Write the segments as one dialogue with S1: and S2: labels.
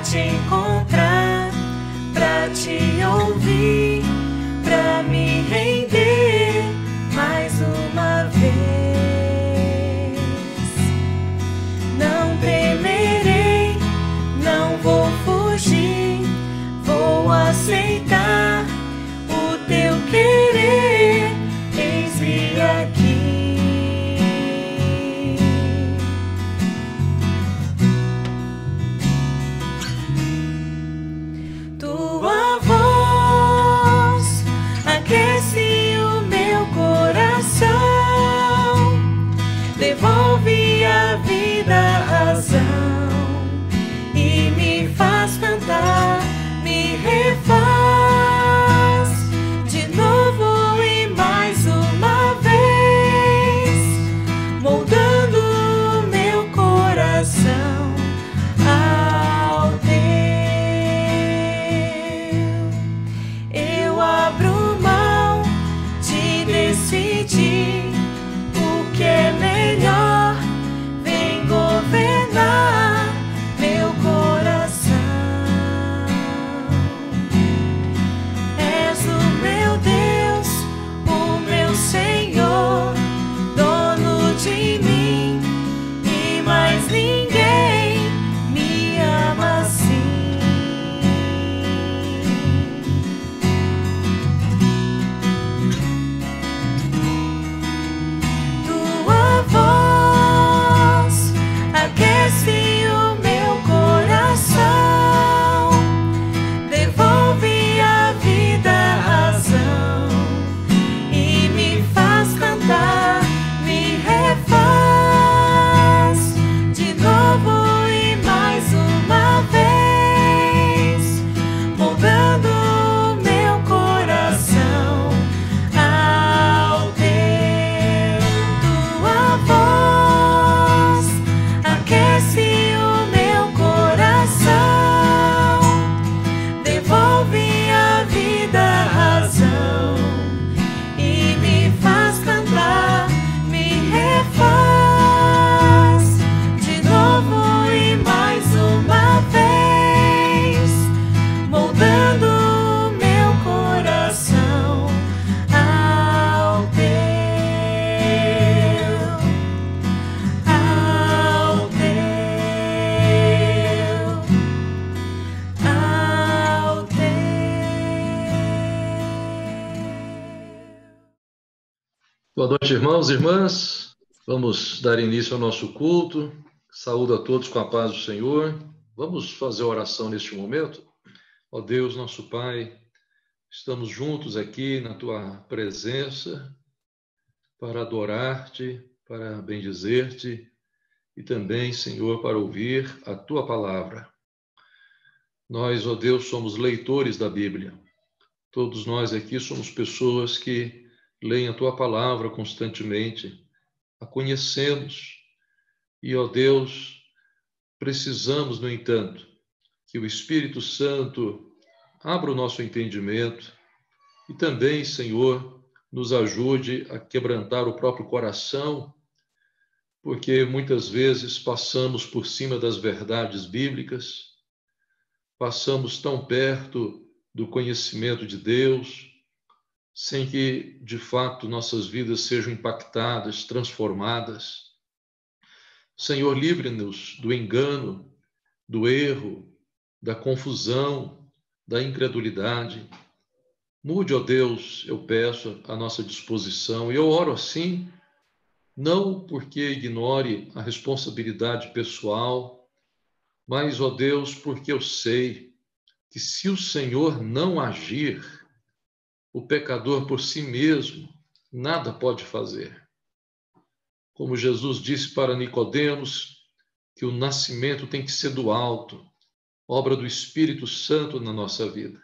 S1: te encontrar, pra te ouvir, pra me render mais uma vez. Não temerei, não vou fugir, vou aceitar o teu querer, eis-me aqui. Tua voz aquece o meu coração, devolve a vida, a razão, e me faz cantar, me refaz de novo e mais uma vez, moldando o meu coração ao teu. Eu abro mão de decidir o que é melhor, vem governar meu coração. És o meu Deus, o meu Senhor, dono de mim, e mais ninguém me ama assim. Tua voz aquece o meu coração, devolve a vida, a razão, e me faz cantar, me refaz de novo e mais uma vez, moldando o meu coração ao teu. Tua voz aquece o meu coração, devolve a vida, a razão, e me faz cantar, me refaz de novo e mais uma vez, moldando o meu coração ao teu, ao teu, ao teu.
S2: Boa noite, irmãos e irmãs. Vamos dar início ao nosso culto. Saúdo a todos com a paz do Senhor. Vamos fazer a oração neste momento. Ó Deus, nosso Pai, estamos juntos aqui na Tua presença para adorar-Te, para bendizer-Te e também, Senhor, para ouvir a Tua palavra. Nós, ó Deus, somos leitores da Bíblia. Todos nós aqui somos pessoas que leem a Tua palavra constantemente, a conhecemos e, ó Deus, precisamos, no entanto, que o Espírito Santo abra o nosso entendimento e também, Senhor, nos ajude a quebrantar o próprio coração, porque muitas vezes passamos por cima das verdades bíblicas, passamos tão perto do conhecimento de Deus, sem que, de fato, nossas vidas sejam impactadas, transformadas. Senhor, livre-nos do engano, do erro, da confusão, da incredulidade. Mude, ó Deus, eu peço, a nossa disposição. E eu oro assim, não porque ignore a responsabilidade pessoal, mas, ó Deus, porque eu sei que se o Senhor não agir, o pecador por si mesmo nada pode fazer. Como Jesus disse para Nicodemos, que o nascimento tem que ser do alto, obra do Espírito Santo na nossa vida.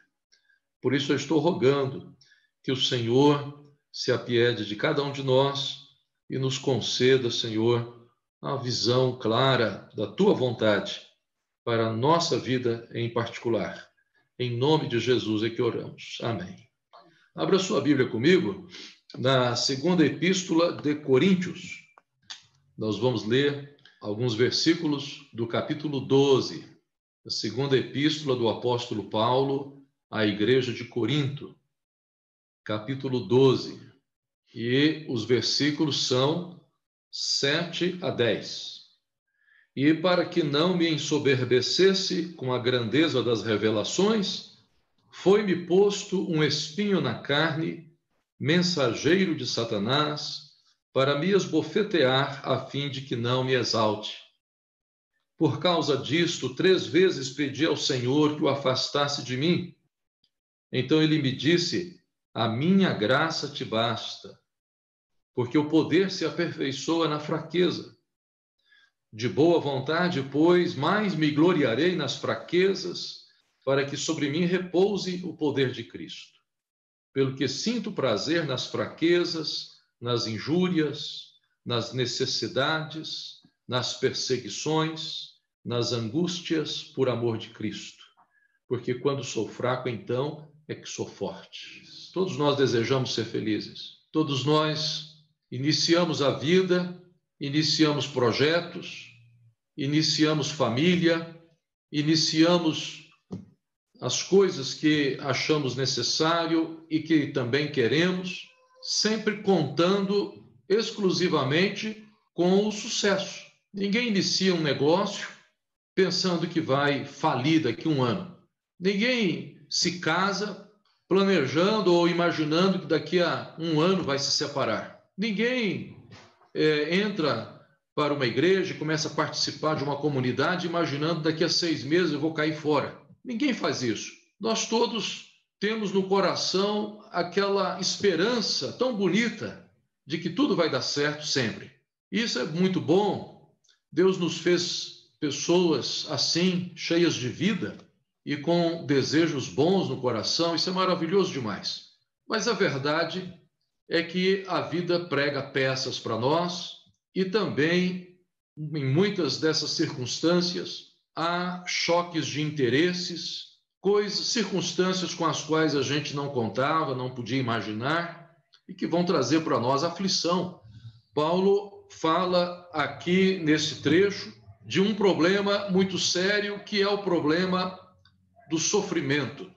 S2: Por isso eu estou rogando que o Senhor se apiede de cada um de nós e nos conceda, Senhor, a visão clara da Tua vontade para a nossa vida em particular. Em nome de Jesus é que oramos. Amém. Abra sua Bíblia comigo na segunda epístola de Coríntios. Nós vamos ler alguns versículos do capítulo 12. A segunda epístola do apóstolo Paulo à igreja de Corinto, capítulo 12, e os versículos são 7 a 10. E para que não me ensoberbecesse com a grandeza das revelações, foi-me posto um espinho na carne, mensageiro de Satanás, para me esbofetear, a fim de que não me exalte. Por causa disto, 3 vezes pedi ao Senhor que o afastasse de mim. Então ele me disse: a minha graça te basta, porque o poder se aperfeiçoa na fraqueza. De boa vontade, pois, mais me gloriarei nas fraquezas, para que sobre mim repouse o poder de Cristo. Pelo que sinto prazer nas fraquezas, nas injúrias, nas necessidades, nas perseguições, nas angústias por amor de Cristo. Porque quando sou fraco, então é que sou forte. Todos nós desejamos ser felizes. Todos nós iniciamos a vida, iniciamos projetos, iniciamos família, iniciamos as coisas que achamos necessário e que também queremos, sempre contando exclusivamente com o sucesso. Ninguém inicia um negócio pensando que vai falir daqui a um ano. Ninguém se casa planejando ou imaginando que daqui a um ano vai se separar. Ninguém entra para uma igreja e começa a participar de uma comunidade imaginando daqui a 6 meses eu vou cair fora. Ninguém faz isso. Nós todos temos no coração aquela esperança tão bonita de que tudo vai dar certo sempre. Isso é muito bom. Deus nos fez pessoas assim, cheias de vida e com desejos bons no coração. Isso é maravilhoso demais. Mas a verdade é que a vida prega peças para nós e também, em muitas dessas circunstâncias, há choques de interesses, circunstâncias com as quais a gente não contava, não podia imaginar e que vão trazer para nós aflição. Paulo fala aqui nesse trecho de um problema muito sério, que é o problema do sofrimento.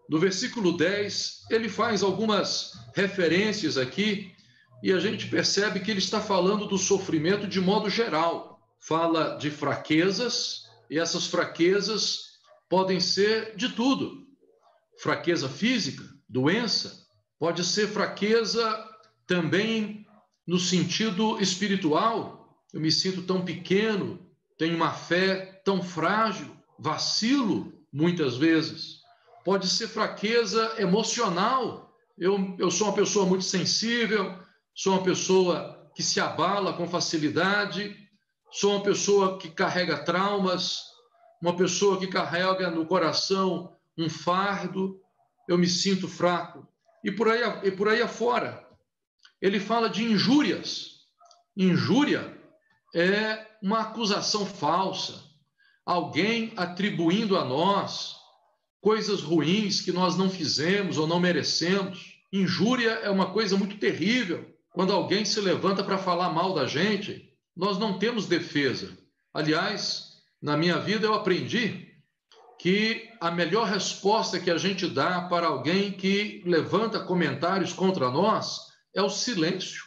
S2: No versículo 10, ele faz algumas referências aqui e a gente percebe que ele está falando do sofrimento de modo geral. Fala de fraquezas, e essas fraquezas podem ser de tudo. Fraqueza física, doença, pode ser fraqueza também no sentido espiritual. Eu me sinto tão pequeno, tenho uma fé tão frágil, vacilo muitas vezes. Pode ser fraqueza emocional. Eu sou uma pessoa muito sensível, sou uma pessoa que se abala com facilidade, sou uma pessoa que carrega traumas, uma pessoa que carrega no coração um fardo, eu me sinto fraco. E por aí afora. Ele fala de injúrias. Injúria é uma acusação falsa, alguém atribuindo a nós coisas ruins que nós não fizemos ou não merecemos. Injúria é uma coisa muito terrível. Quando alguém se levanta para falar mal da gente, nós não temos defesa. Aliás, na minha vida eu aprendi que a melhor resposta que a gente dá para alguém que levanta comentários contra nós é o silêncio.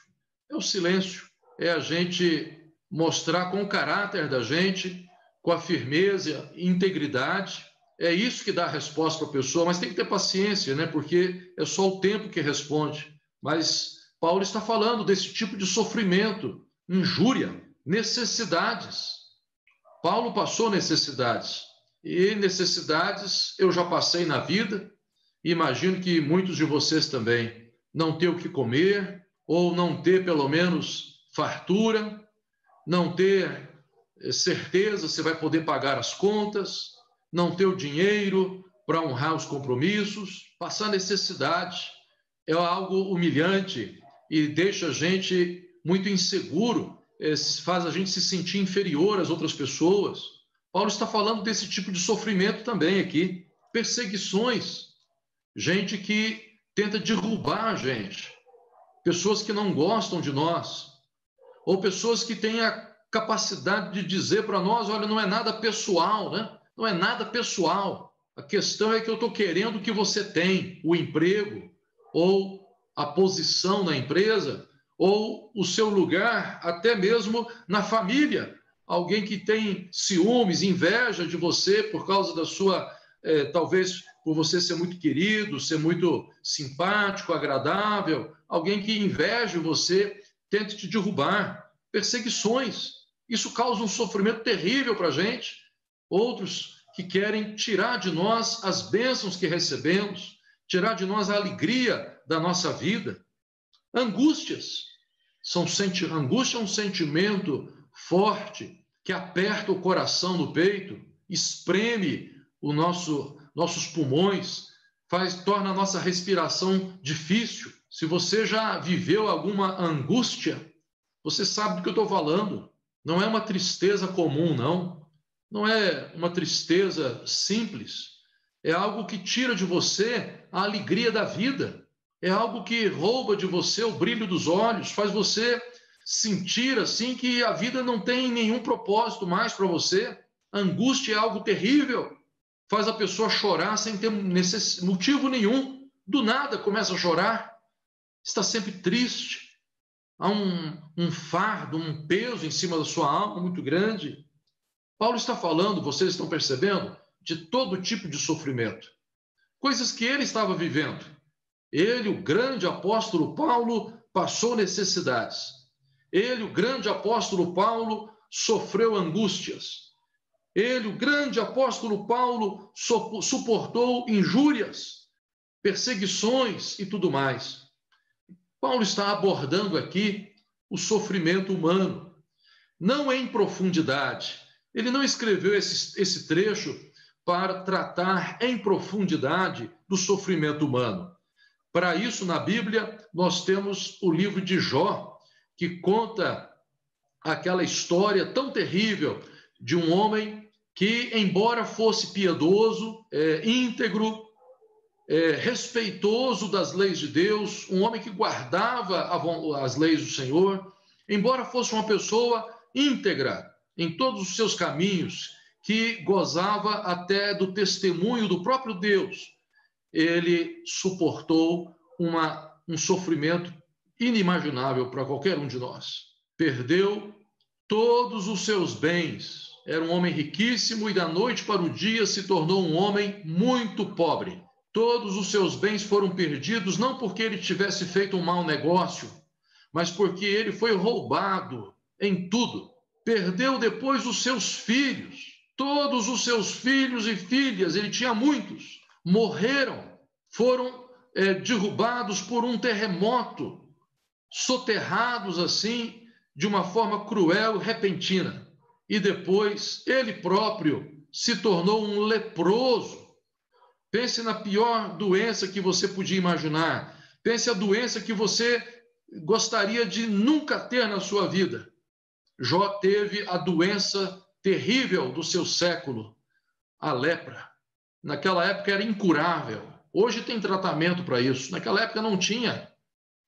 S2: É o silêncio. É a gente mostrar com o caráter da gente, com a firmeza e integridade. É isso que dá a resposta para a pessoa, mas tem que ter paciência, né? Porque é só o tempo que responde. Mas Paulo está falando desse tipo de sofrimento, injúria, necessidades. Paulo passou necessidades. E necessidades eu já passei na vida. E imagino que muitos de vocês também. Não ter o que comer, ou não ter pelo menos fartura, não ter certeza se vai poder pagar as contas, não ter o dinheiro para honrar os compromissos. Passar necessidade é algo humilhante e deixa a gente muito inseguro, faz a gente se sentir inferior às outras pessoas. Paulo está falando desse tipo de sofrimento também aqui. Perseguições, gente que tenta derrubar a gente, pessoas que não gostam de nós, ou pessoas que têm a capacidade de dizer para nós, olha, não é nada pessoal, né? não é nada pessoal. A questão é que eu estou querendo que você tenha o emprego, ou a posição na empresa, ou o seu lugar, até mesmo na família. Alguém que tem ciúmes, inveja de você por causa da sua, talvez por você ser muito querido, ser muito simpático, agradável. Alguém que inveja você, tente te derrubar. Perseguições. Isso causa um sofrimento terrível para a gente. Outros que querem tirar de nós as bênçãos que recebemos, tirar de nós a alegria da nossa vida. Angústias. Angústia é um sentimento forte que aperta o coração no peito, espreme nossos pulmões, torna a nossa respiração difícil. Se você já viveu alguma angústia, você sabe do que eu estou falando. Não é uma tristeza comum, não. Não é uma tristeza simples. É algo que tira de você a alegria da vida. É algo que rouba de você o brilho dos olhos, faz você sentir assim que a vida não tem nenhum propósito mais para você. A angústia é algo terrível. Faz a pessoa chorar sem ter motivo nenhum. Do nada começa a chorar. Está sempre triste. Há um fardo, um peso em cima da sua alma muito grande. Paulo está falando, vocês estão percebendo, de todo tipo de sofrimento. Coisas que ele estava vivendo. Ele, o grande apóstolo Paulo, passou necessidades. Ele, o grande apóstolo Paulo, sofreu angústias. Ele, o grande apóstolo Paulo, suportou injúrias, perseguições e tudo mais. Paulo está abordando aqui o sofrimento humano, não em profundidade. Ele não escreveu esse trecho para tratar em profundidade do sofrimento humano. Para isso, na Bíblia, nós temos o livro de Jó, que conta aquela história tão terrível de um homem que, embora fosse piedoso, íntegro, respeitoso das leis de Deus, um homem que guardava as leis do Senhor, embora fosse uma pessoa íntegra em todos os seus caminhos, que gozava até do testemunho do próprio Deus, ele suportou um sofrimento inimaginável para qualquer um de nós. Perdeu todos os seus bens, era um homem riquíssimo e da noite para o dia se tornou um homem muito pobre. Todos os seus bens foram perdidos, não porque ele tivesse feito um mau negócio, mas porque ele foi roubado em tudo. Perdeu depois os seus filhos, todos os seus filhos e filhas, ele tinha muitos, morreram, foram derrubados por um terremoto, soterrados assim, de uma forma cruel e repentina. E depois ele próprio se tornou um leproso. Pense na pior doença que você podia imaginar. Pense a doença que você gostaria de nunca ter na sua vida. Jó teve a doença terrível do seu século, a lepra. Naquela época era incurável. Hoje tem tratamento para isso. Naquela época não tinha.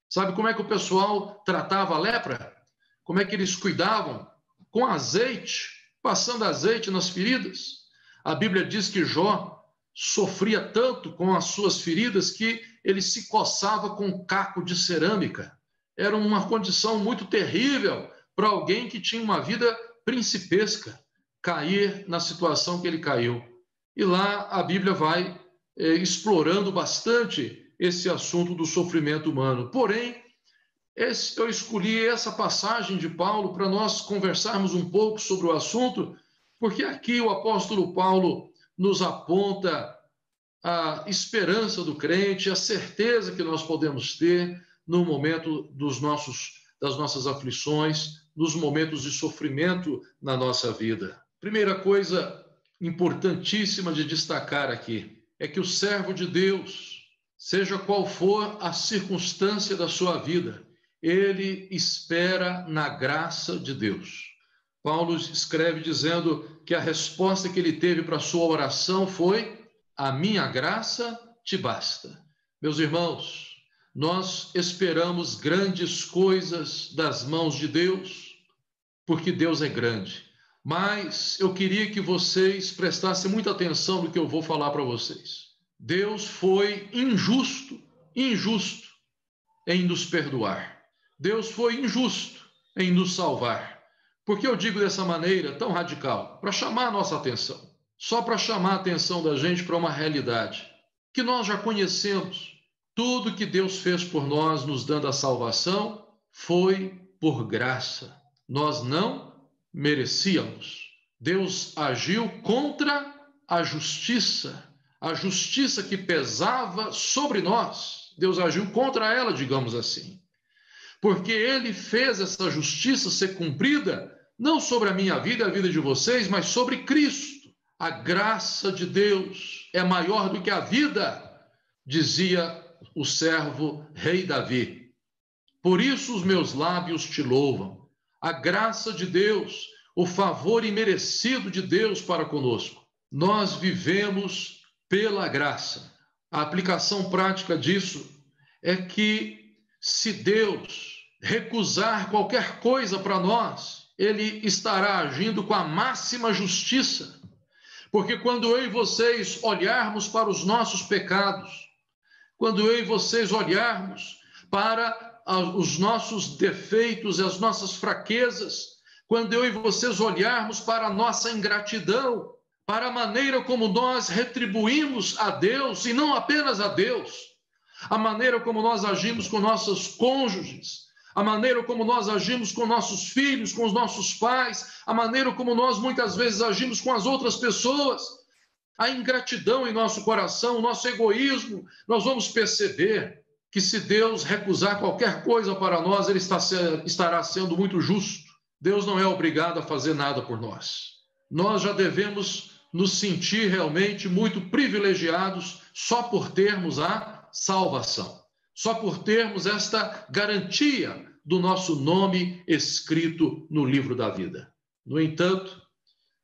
S2: Sabe como é que o pessoal tratava a lepra? Como é que eles cuidavam? Com azeite, passando azeite nas feridas. A Bíblia diz que Jó sofria tanto com as suas feridas que ele se coçava com caco de cerâmica. Era uma condição muito terrível para alguém que tinha uma vida principesca, cair na situação que ele caiu. E lá a Bíblia vai explorando bastante esse assunto do sofrimento humano. Porém, eu escolhi essa passagem de Paulo para nós conversarmos um pouco sobre o assunto, porque aqui o apóstolo Paulo nos aponta a esperança do crente, a certeza que nós podemos ter no momento das nossas aflições, nos momentos de sofrimento na nossa vida. Primeira coisa importantíssima de destacar aqui é que o servo de Deus, seja qual for a circunstância da sua vida, ele espera na graça de Deus. Paulo escreve dizendo que a resposta que ele teve para a sua oração foi: a minha graça te basta. Meus irmãos, nós esperamos grandes coisas das mãos de Deus, porque Deus é grande. mas eu queria que vocês prestassem muita atenção no que eu vou falar para vocês. Deus foi injusto em nos perdoar. Deus foi injusto em nos salvar. Por que eu digo dessa maneira tão radical? Para chamar a nossa atenção. Só para chamar a atenção da gente para uma realidade que nós já conhecemos. Tudo que Deus fez por nós, nos dando a salvação, foi por graça. Nós não merecíamos. Deus agiu contra a justiça que pesava sobre nós. Deus agiu contra ela, digamos assim. Porque Ele fez essa justiça ser cumprida, não sobre a minha vida e a vida de vocês, mas sobre Cristo. A graça de Deus é maior do que a vida, dizia o servo rei Davi. Por isso os meus lábios te louvam. A graça de Deus, o favor imerecido de Deus para conosco. Nós vivemos pela graça. A aplicação prática disso é que se Deus recusar qualquer coisa para nós, Ele estará agindo com a máxima justiça. Porque quando eu e vocês olharmos para os nossos pecados, quando eu e vocês olharmos para os nossos defeitos e as nossas fraquezas, quando eu e vocês olharmos para a nossa ingratidão, para a maneira como nós retribuímos a Deus, e não apenas a Deus, a maneira como nós agimos com nossos cônjuges, a maneira como nós agimos com nossos filhos, com os nossos pais, a maneira como nós muitas vezes agimos com as outras pessoas, a ingratidão em nosso coração, o nosso egoísmo, nós vamos perceber que se Deus recusar qualquer coisa para nós, Ele estará sendo muito justo. Deus não é obrigado a fazer nada por nós. Nós já devemos nos sentir realmente muito privilegiados só por termos a salvação, só por termos esta garantia do nosso nome escrito no livro da vida. No entanto,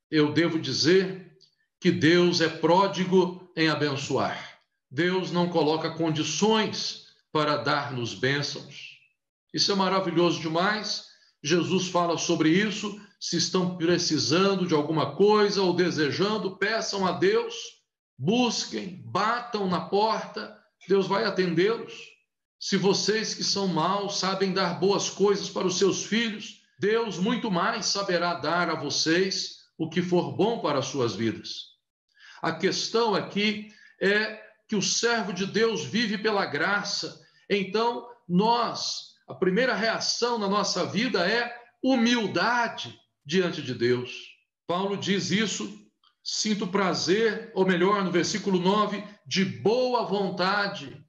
S2: eu devo dizer que Deus é pródigo em abençoar. Deus não coloca condições para dar-nos bênçãos. Isso é maravilhoso demais. Jesus fala sobre isso. Se estão precisando de alguma coisa ou desejando, peçam a Deus, busquem, batam na porta, Deus vai atendê-los. Se vocês que são maus sabem dar boas coisas para os seus filhos, Deus muito mais saberá dar a vocês o que for bom para as suas vidas. A questão aqui é que o servo de Deus vive pela graça. Então, a primeira reação na nossa vida é humildade diante de Deus. Paulo diz isso, sinto prazer, ou melhor, no versículo 9, de boa vontade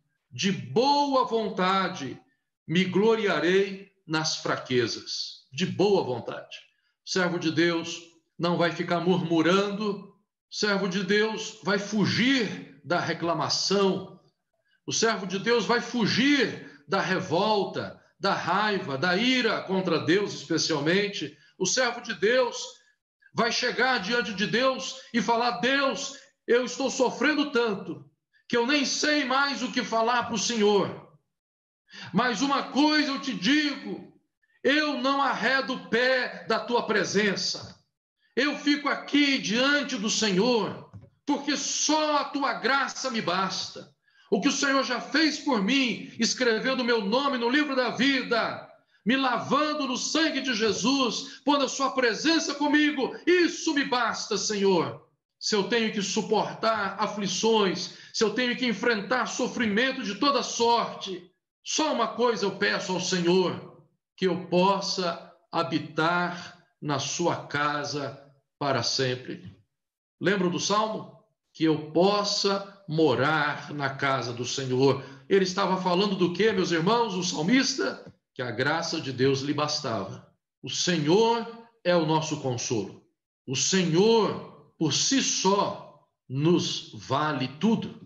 S2: me gloriarei nas fraquezas. De boa vontade. O servo de Deus não vai ficar murmurando, o servo de Deus vai fugir da reclamação, o servo de Deus vai fugir da revolta, da raiva, da ira contra Deus especialmente. O servo de Deus vai chegar diante de Deus e falar: Deus, eu estou sofrendo tanto que eu nem sei mais o que falar para o Senhor. Mas uma coisa eu te digo, eu não arredo o pé da tua presença. Eu fico aqui diante do Senhor, porque só a tua graça me basta. O que o Senhor já fez por mim, escrevendo meu nome no livro da vida, me lavando no sangue de Jesus, pondo a sua presença comigo, isso me basta, Senhor. Se eu tenho que suportar aflições, se eu tenho que enfrentar sofrimento de toda sorte, só uma coisa eu peço ao Senhor: que eu possa habitar na sua casa para sempre. Lembram do Salmo? Que eu possa morar na casa do Senhor. Ele estava falando do quê, meus irmãos? O salmista? Que a graça de Deus lhe bastava. O Senhor é o nosso consolo. O Senhor, por si só, nos vale tudo.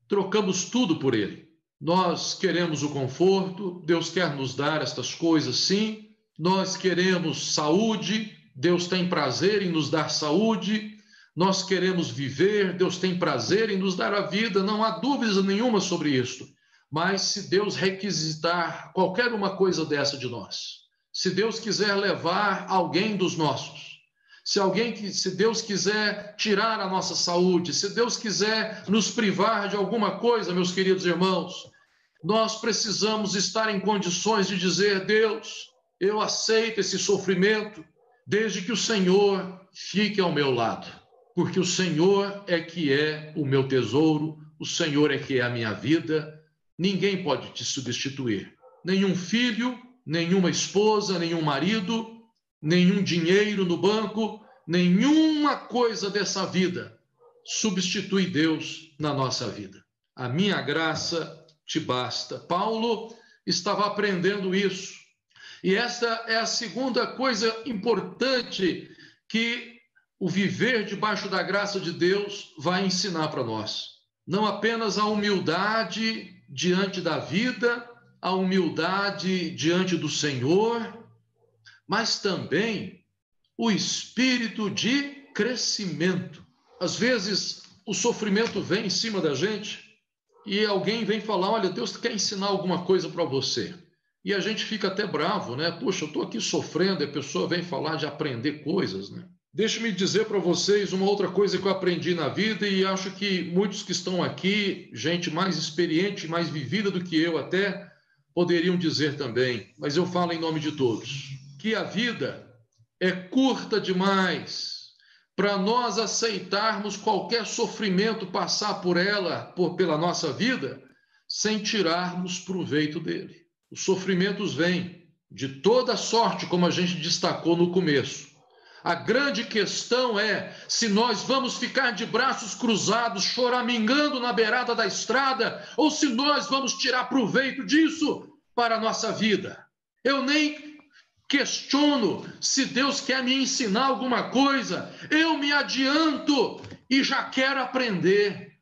S2: Trocamos tudo por Ele. Nós queremos o conforto, Deus quer nos dar estas coisas, sim. Nós queremos saúde, Deus tem prazer em nos dar saúde. Nós queremos viver, Deus tem prazer em nos dar a vida, não há dúvida nenhuma sobre isso. Mas se Deus requisitar qualquer uma coisa dessa de nós, se Deus quiser levar alguém dos nossos, se Deus quiser tirar a nossa saúde, se Deus quiser nos privar de alguma coisa, meus queridos irmãos, nós precisamos estar em condições de dizer: Deus, eu aceito esse sofrimento, desde que o Senhor fique ao meu lado, porque o Senhor é que é o meu tesouro, o Senhor é que é a minha vida, ninguém pode te substituir, nenhum filho, nenhuma esposa, nenhum marido, nenhum dinheiro no banco, nenhuma coisa dessa vida substitui Deus na nossa vida. A minha graça te basta. Paulo estava aprendendo isso. E essa é a segunda coisa importante que o viver debaixo da graça de Deus vai ensinar para nós. Não apenas a humildade diante da vida, a humildade diante do Senhor, mas também o espírito de crescimento. Às vezes o sofrimento vem em cima da gente e alguém vem falar: olha, Deus quer ensinar alguma coisa para você. E a gente fica até bravo, né? Poxa, eu estou aqui sofrendo e a pessoa vem falar de aprender coisas, né? Deixa-me dizer para vocês uma outra coisa que eu aprendi na vida, e acho que muitos que estão aqui, gente mais experiente, mais vivida do que eu até, poderiam dizer também, mas eu falo em nome de todos, que a vida é curta demais para nós aceitarmos qualquer sofrimento passar por ela, pela nossa vida, sem tirarmos proveito dele. Os sofrimentos vêm de toda sorte, como a gente destacou no começo. A grande questão é se nós vamos ficar de braços cruzados, choramingando na beirada da estrada, ou se nós vamos tirar proveito disso para a nossa vida. Eu nem questiono se Deus quer me ensinar alguma coisa. Eu me adianto e já quero aprender,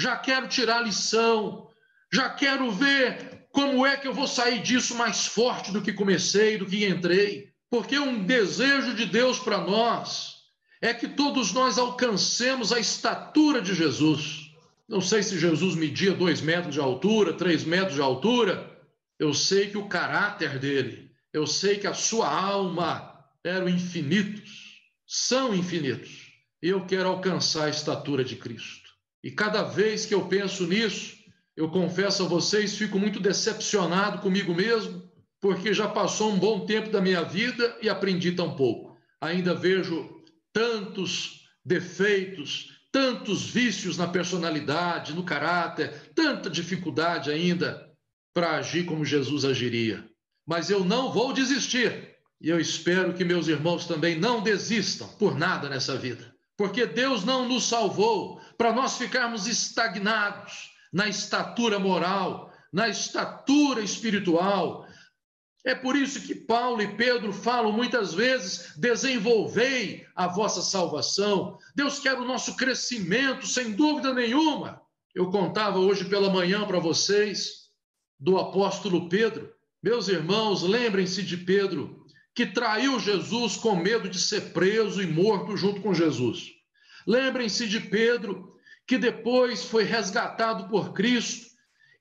S2: já quero tirar lição, já quero ver como é que eu vou sair disso mais forte do que comecei, do que entrei. Porque um desejo de Deus para nós é que todos nós alcancemos a estatura de Jesus. Não sei se Jesus media 2 metros de altura, 3 metros de altura. Eu sei que o caráter dele, eu sei que a sua alma eram infinitos, são infinitos. E eu quero alcançar a estatura de Cristo. E cada vez que eu penso nisso, eu confesso a vocês, fico muito decepcionado comigo mesmo, porque já passou um bom tempo da minha vida e aprendi tão pouco. Ainda vejo tantos defeitos, tantos vícios na personalidade, no caráter, tanta dificuldade ainda para agir como Jesus agiria. Mas eu não vou desistir. E eu espero que meus irmãos também não desistam por nada nessa vida. Porque Deus não nos salvou para nós ficarmos estagnados na estatura moral, na estatura espiritual. É por isso que Paulo e Pedro falam muitas vezes: desenvolvei a vossa salvação. Deus quer o nosso crescimento, sem dúvida nenhuma. Eu contava hoje pela manhã para vocês do apóstolo Pedro. Meus irmãos, lembrem-se de Pedro, que traiu Jesus com medo de ser preso e morto junto com Jesus. Lembrem-se de Pedro, que depois foi resgatado por Cristo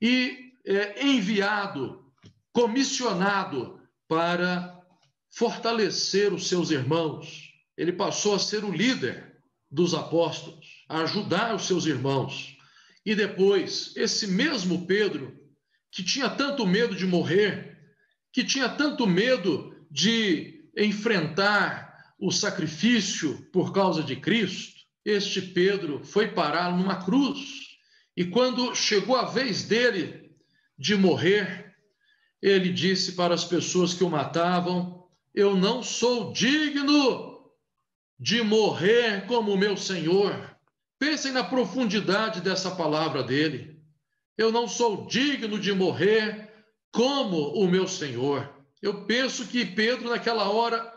S2: e enviado, comissionado para fortalecer os seus irmãos. Ele passou a ser o líder dos apóstolos, a ajudar os seus irmãos. E depois, esse mesmo Pedro, que tinha tanto medo de morrer, que tinha tanto medo de enfrentar o sacrifício por causa de Cristo, este Pedro foi parar numa cruz. E quando chegou a vez dele de morrer, ele disse para as pessoas que o matavam: eu não sou digno de morrer como o meu Senhor. Pensem na profundidade dessa palavra dele. Eu não sou digno de morrer como o meu Senhor. Eu penso que Pedro, naquela hora,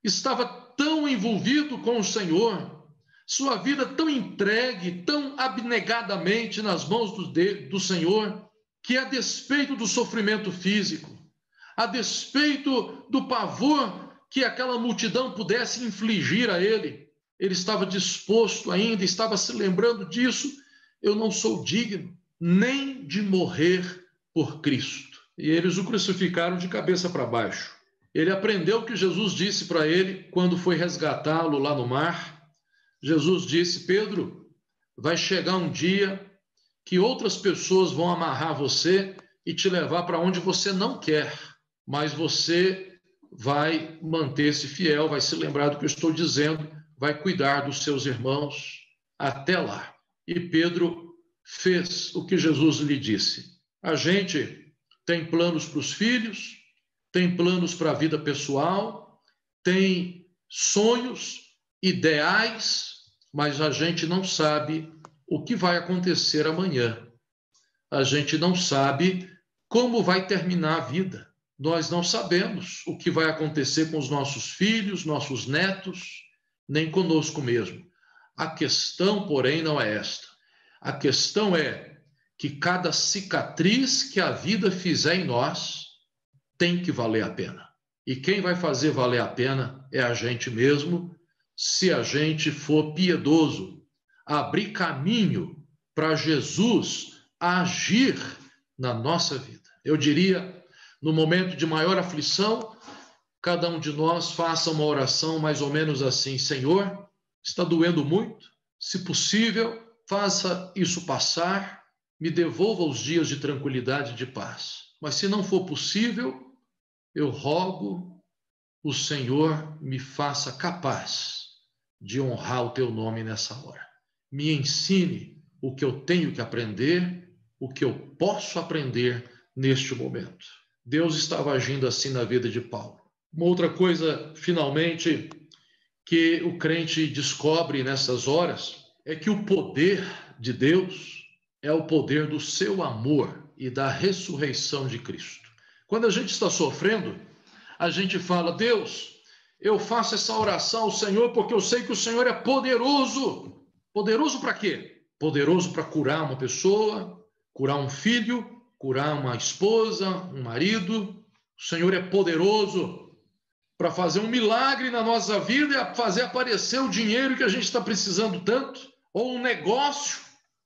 S2: estava tão envolvido com o Senhor, sua vida tão entregue, tão abnegadamente nas mãos do Senhor, que a despeito do sofrimento físico, a despeito do pavor que aquela multidão pudesse infligir a ele, ele estava disposto ainda, estava se lembrando disso: eu não sou digno nem de morrer por Cristo. E eles o crucificaram de cabeça para baixo. Ele aprendeu o que Jesus disse para ele quando foi resgatá-lo lá no mar. Jesus disse: Pedro, vai chegar um dia que outras pessoas vão amarrar você e te levar para onde você não quer, mas você vai manter-se fiel, vai se lembrar do que eu estou dizendo, vai cuidar dos seus irmãos até lá. E Pedro fez o que Jesus lhe disse. A gente tem planos para os filhos, tem planos para a vida pessoal, tem sonhos, ideais, mas a gente não sabe o que vai acontecer amanhã. A gente não sabe como vai terminar a vida. Nós não sabemos o que vai acontecer com os nossos filhos, nossos netos, nem conosco mesmo. A questão, porém, não é esta. A questão é que cada cicatriz que a vida fizer em nós tem que valer a pena. E quem vai fazer valer a pena é a gente mesmo, se a gente for piedoso, abrir caminho para Jesus agir na nossa vida. Eu diria, no momento de maior aflição, cada um de nós faça uma oração mais ou menos assim: Senhor, está doendo muito, se possível, faça isso passar, me devolva os dias de tranquilidade e de paz. Mas se não for possível, eu rogo o Senhor me faça capaz de honrar o teu nome nessa hora. Me ensine o que eu tenho que aprender, o que eu posso aprender neste momento. Deus estava agindo assim na vida de Paulo. Uma outra coisa, finalmente, que o crente descobre nessas horas é que o poder de Deus é o poder do seu amor e da ressurreição de Cristo. Quando a gente está sofrendo, a gente fala: Deus, eu faço essa oração ao Senhor porque eu sei que o Senhor é poderoso. Poderoso para quê? Poderoso para curar uma pessoa, curar um filho, curar uma esposa, um marido. O Senhor é poderoso para fazer um milagre na nossa vida e fazer aparecer o dinheiro que a gente está precisando tanto, ou um negócio,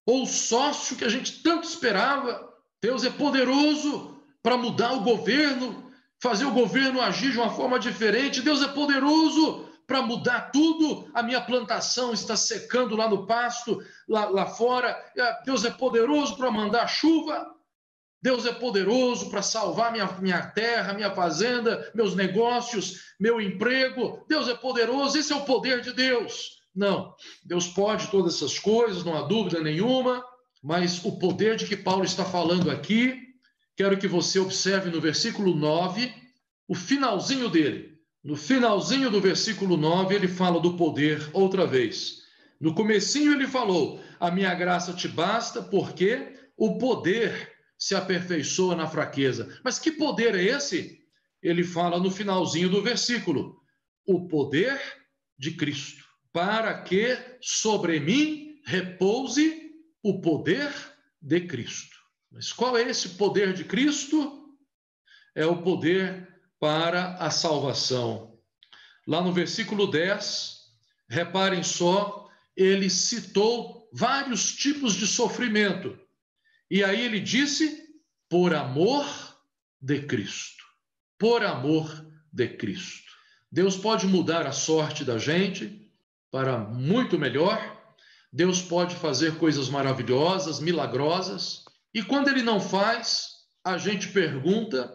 S2: ou o sócio que a gente tanto esperava. Deus é poderoso para mudar o governo, fazer o governo agir de uma forma diferente. Deus é poderoso para mudar tudo. A minha plantação está secando lá no pasto, lá fora. Deus é poderoso para mandar chuva. Deus é poderoso para salvar minha terra, minha fazenda, meus negócios, meu emprego. Deus é poderoso, esse é o poder de Deus. Não, Deus pode todas essas coisas, não há dúvida nenhuma, mas o poder de que Paulo está falando aqui, quero que você observe no versículo 9, o finalzinho dele. No finalzinho do versículo 9, ele fala do poder outra vez. No comecinho ele falou: a minha graça te basta, porque o poder se aperfeiçoa na fraqueza. Mas que poder é esse? Ele fala no finalzinho do versículo: o poder de Cristo, para que sobre mim repouse o poder de Cristo. Mas qual é esse poder de Cristo? É o poder para a salvação. Lá no versículo 10, reparem só, ele citou vários tipos de sofrimento. E aí ele disse: por amor de Cristo. Por amor de Cristo. Deus pode mudar a sorte da gente para muito melhor. Deus pode fazer coisas maravilhosas, milagrosas. E quando ele não faz, a gente pergunta: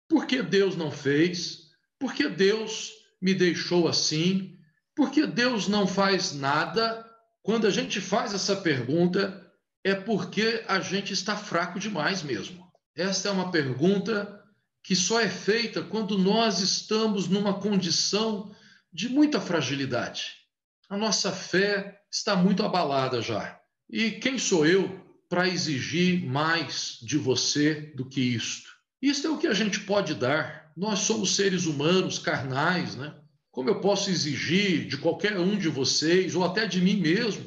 S2: por que Deus não fez? Por que Deus me deixou assim? Por que Deus não faz nada? Quando a gente faz essa pergunta, é porque a gente está fraco demais mesmo. Esta é uma pergunta que só é feita quando nós estamos numa condição de muita fragilidade. A nossa fé está muito abalada já. E quem sou eu para exigir mais de você do que isto? Isto é o que a gente pode dar. Nós somos seres humanos, carnais, né? Como eu posso exigir de qualquer um de vocês, ou até de mim mesmo,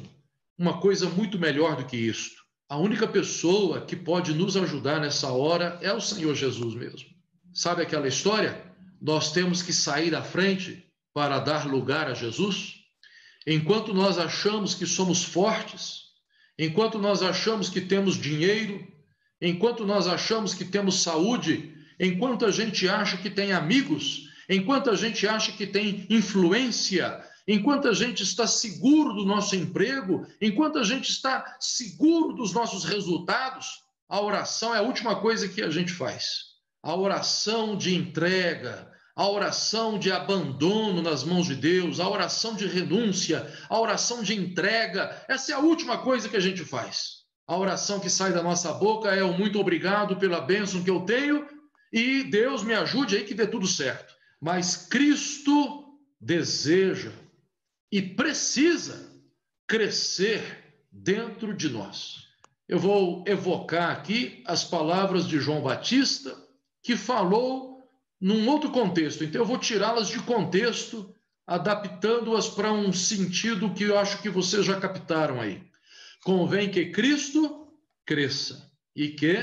S2: uma coisa muito melhor do que isto? A única pessoa que pode nos ajudar nessa hora é o Senhor Jesus mesmo. Sabe aquela história? Nós temos que sair à frente para dar lugar a Jesus. Enquanto nós achamos que somos fortes, enquanto nós achamos que temos dinheiro, enquanto nós achamos que temos saúde, enquanto a gente acha que tem amigos, enquanto a gente acha que tem influência, enquanto a gente está seguro do nosso emprego, enquanto a gente está seguro dos nossos resultados, a oração é a última coisa que a gente faz. A oração de entrega, a oração de abandono nas mãos de Deus, a oração de renúncia, a oração de entrega, essa é a última coisa que a gente faz. A oração que sai da nossa boca é o muito obrigado pela bênção que eu tenho e Deus me ajude aí que dê tudo certo. Mas Cristo deseja e precisa crescer dentro de nós. Eu vou evocar aqui as palavras de João Batista, que falou num outro contexto. Então eu vou tirá-las de contexto, adaptando-as para um sentido que eu acho que vocês já captaram aí. Convém que Cristo cresça e que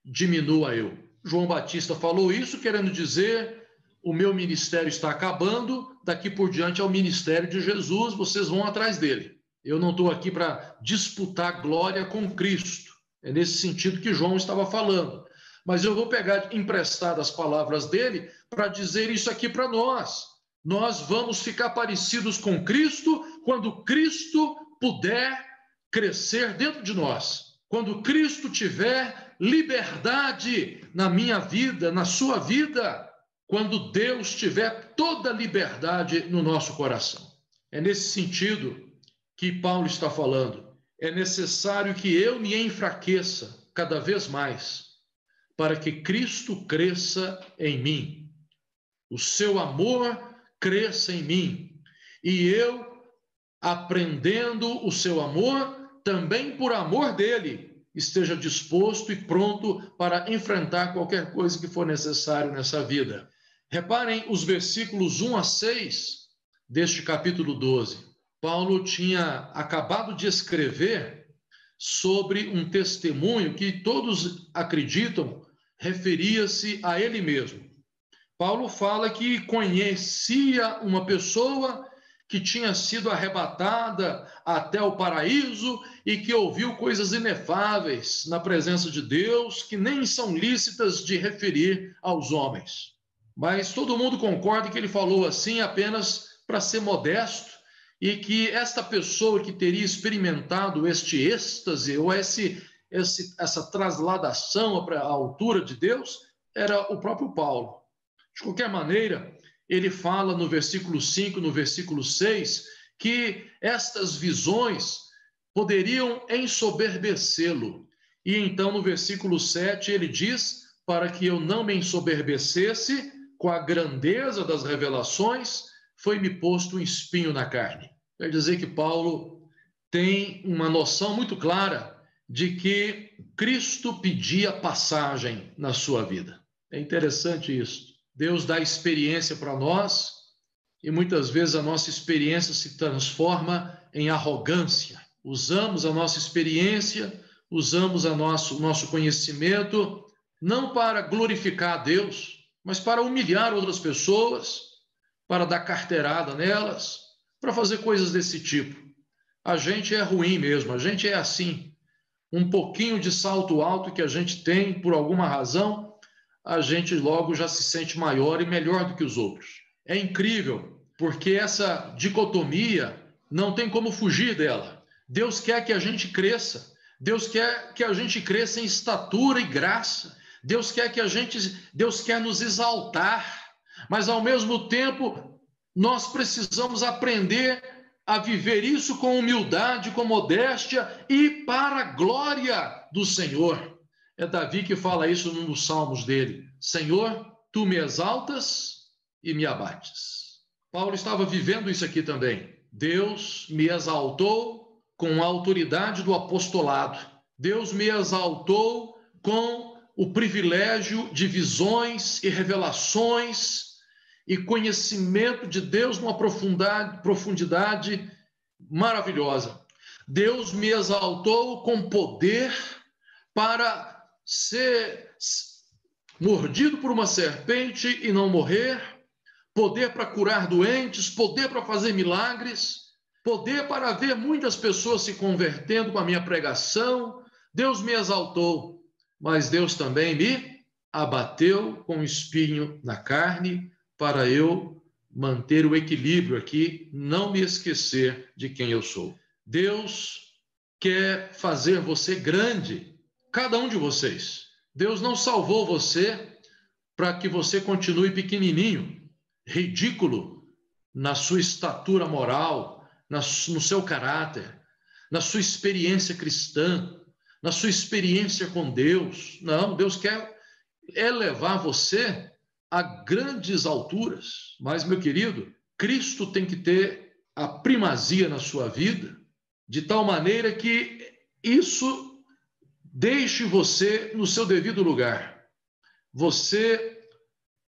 S2: diminua eu. João Batista falou isso querendo dizer: o meu ministério está acabando, daqui por diante é o ministério de Jesus, vocês vão atrás dele. Eu não estou aqui para disputar glória com Cristo. É nesse sentido que João estava falando. Mas eu vou pegar emprestadas as palavras dele para dizer isso aqui para nós. Nós vamos ficar parecidos com Cristo quando Cristo puder crescer dentro de nós. Quando Cristo tiver liberdade na minha vida, na sua vida, quando Deus tiver toda a liberdade no nosso coração. É nesse sentido que Paulo está falando. É necessário que eu me enfraqueça cada vez mais, para que Cristo cresça em mim. O seu amor cresça em mim. E eu, aprendendo o seu amor, também por amor dele, esteja disposto e pronto para enfrentar qualquer coisa que for necessário nessa vida. Reparem os versículos 1 a 6 deste capítulo 12. Paulo tinha acabado de escrever sobre um testemunho que todos acreditam referia-se a ele mesmo. Paulo fala que conhecia uma pessoa que tinha sido arrebatada até o paraíso e que ouviu coisas inefáveis na presença de Deus que nem são lícitas de referir aos homens. Mas todo mundo concorda que ele falou assim apenas para ser modesto e que esta pessoa que teria experimentado este êxtase ou essa trasladação à altura de Deus era o próprio Paulo. De qualquer maneira, ele fala no versículo 5, no versículo 6, que estas visões poderiam ensoberbecê-lo. E então, no versículo 7, ele diz: para que eu não me ensoberbecesse com a grandeza das revelações, foi-me posto um espinho na carne. Quer dizer que Paulo tem uma noção muito clara de que Cristo pedia passagem na sua vida. É interessante isso. Deus dá experiência para nós e muitas vezes a nossa experiência se transforma em arrogância. Usamos a nossa experiência, usamos o nosso conhecimento, não para glorificar a Deus, mas para humilhar outras pessoas, para dar carteirada nelas, para fazer coisas desse tipo. A gente é ruim mesmo, a gente é assim. Um pouquinho de salto alto que a gente tem, por alguma razão, a gente logo já se sente maior e melhor do que os outros. É incrível, porque essa dicotomia não tem como fugir dela. Deus quer que a gente cresça. Deus quer que a gente cresça em estatura e graça. Deus quer nos exaltar. Mas, ao mesmo tempo, nós precisamos aprender a viver isso com humildade, com modéstia e para a glória do Senhor. É Davi que fala isso num dos salmos dele. Senhor, tu me exaltas e me abates. Paulo estava vivendo isso aqui também. Deus me exaltou com a autoridade do apostolado. Deus me exaltou com o privilégio de visões e revelações e conhecimento de Deus numa profundidade maravilhosa. Deus me exaltou com poder para ser mordido por uma serpente e não morrer, poder para curar doentes, poder para fazer milagres, poder para ver muitas pessoas se convertendo com a minha pregação. Deus me exaltou, mas Deus também me abateu com um espinho na carne, para eu manter o equilíbrio aqui, não me esquecer de quem eu sou. Deus quer fazer você grande, cada um de vocês. Deus não salvou você para que você continue pequenininho, ridículo na sua estatura moral, no seu caráter, na sua experiência cristã, na sua experiência com Deus. Não, Deus quer elevar você a grandes alturas. Mas, meu querido, Cristo tem que ter a primazia na sua vida, de tal maneira que isso deixe você no seu devido lugar. Você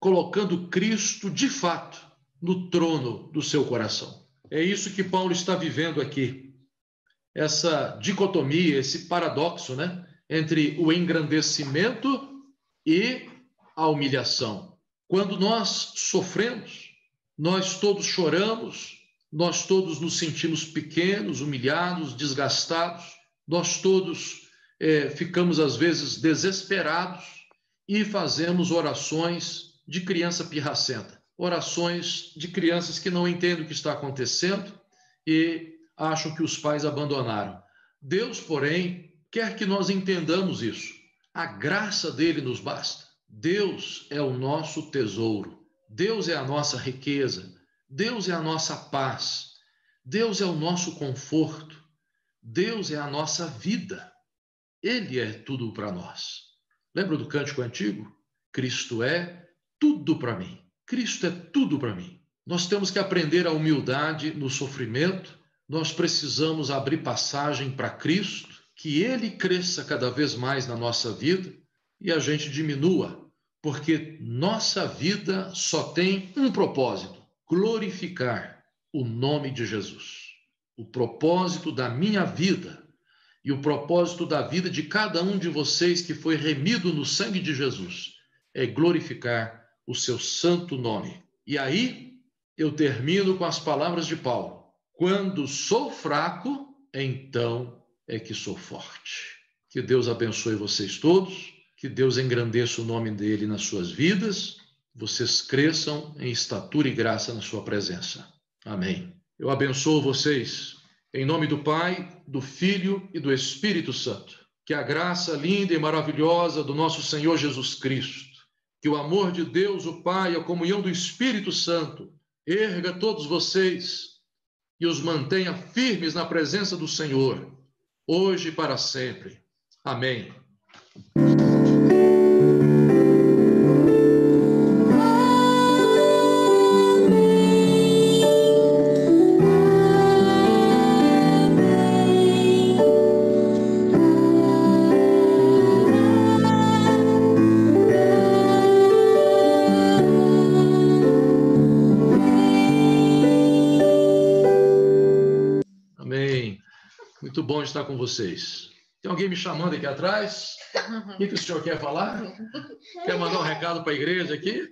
S2: colocando Cristo, de fato, no trono do seu coração. É isso que Paulo está vivendo aqui. Essa dicotomia, esse paradoxo, né? Entre o engrandecimento e a humilhação. Quando nós sofremos, nós todos choramos, nós todos nos sentimos pequenos, humilhados, desgastados, nós todos ficamos, às vezes, desesperados e fazemos orações de criança pirracenta, orações de crianças que não entendem o que está acontecendo e acham que os pais abandonaram. Deus, porém, quer que nós entendamos isso. A graça dele nos basta. Deus é o nosso tesouro. Deus é a nossa riqueza. Deus é a nossa paz. Deus é o nosso conforto. Deus é a nossa vida. Ele é tudo para nós. Lembra do cântico antigo? Cristo é tudo para mim. Cristo é tudo para mim. Nós temos que aprender a humildade no sofrimento. Nós precisamos abrir passagem para Cristo, que Ele cresça cada vez mais na nossa vida e a gente diminua, porque nossa vida só tem um propósito: glorificar o nome de Jesus. O propósito da minha vida e o propósito da vida de cada um de vocês que foi remido no sangue de Jesus é glorificar o seu santo nome. E aí eu termino com as palavras de Paulo: quando sou fraco, então é que sou forte. Que Deus abençoe vocês todos, que Deus engrandeça o nome dele nas suas vidas, vocês cresçam em estatura e graça na sua presença. Amém. Eu abençoo vocês em nome do Pai, do Filho e do Espírito Santo. Que a graça linda e maravilhosa do nosso Senhor Jesus Cristo, que o amor de Deus, o Pai, a comunhão do Espírito Santo, erga todos vocês e os mantenha firmes na presença do Senhor, hoje e para sempre. Amém. Muito bom estar com vocês. Tem alguém me chamando aqui atrás? O que o senhor quer falar? Quer mandar um recado para a igreja aqui?